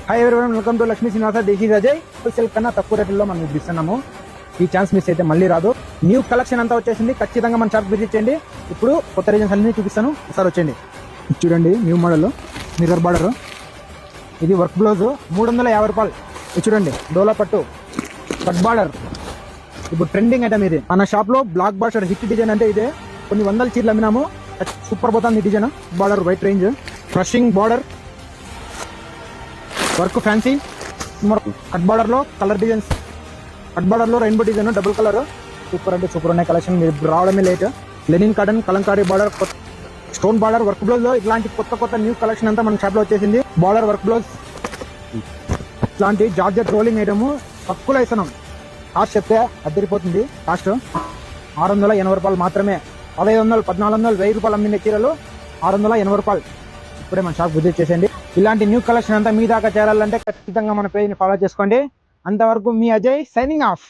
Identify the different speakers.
Speaker 1: Hi everyone, welcome to Lakshmi Srinivasa. This is Ajay. Wholesale కన్నా తక్కువ రేట్లలో మనం ఇస్తున్నాము. ఈ ఛాన్స్ మిస్ అయితే మళ్ళీ రాదు. న్యూ కలెక్షన్ అంతా వచ్చేసింది. ఖచ్చితంగా మన షాప్ విజిట్ చేయండి. ఇప్పుడు కొత్త రీజన్స్ అన్ని చూపిస్తాను, ఒకసారి వచ్చేయండి. చూడండి, న్యూ మోడల్ మిర్రర్ బార్డర్. ఇది వర్క్ బ్లౌజ్ 350 రూపాయలు. ఇది చూడండి, డోలా పట్టు కట్ బార్డర్. ఇప్పుడు ట్రెండింగ్ ఐటమ్ ఇది. మన షాప్ లో బ్లాక్ బాస్టర్ హిట్ డిజైన్ అంటే ఇదే. కొన్ని వందల చీరలు అమ్మినాము. సూపర్ పోతుంది ఈ design. Border white range, crushing border, work fancy, cut border లో కలర్ డిజైన్స్, కట్ బార్డర్ లో rainbow design, double colour. Super అంటే సూపర్ ఉన్నాయి కలెక్షన్. మీరు రావడమే late. Linen cotton Kalamkari border, stone border, work blouse లో ఇట్లాంటి కొత్త న్యూ కలెక్షన్ అంతా మన షాప్ లో వచ్చేసింది. బార్డర్ వర్క్ బ్లౌజ్, ఇట్లాంటి జార్జెట్ రోలింగ్ ఐటమ్ తక్కువలో ఇస్తున్నాం. కాస్ట్ చెప్తే అద్దరిపోతుంది. కాస్ట్ 680 రూపాయలు మాత్రమే. 1500, 1400, 1000 రూపాయలు అమ్మిన చీరలు 680 రూపాయలు. ఇప్పుడే మన షాప్ విజిట్ చేసేయండి. ఇలాంటి న్యూ కలెక్షన్ అంతా మీ దాకా చేరాలంటే ఖచ్చితంగా మన పేజ్ని ఫాలో చేసుకోండి. అంతవరకు మీ అజయ్ సైనింగ్ ఆఫ్.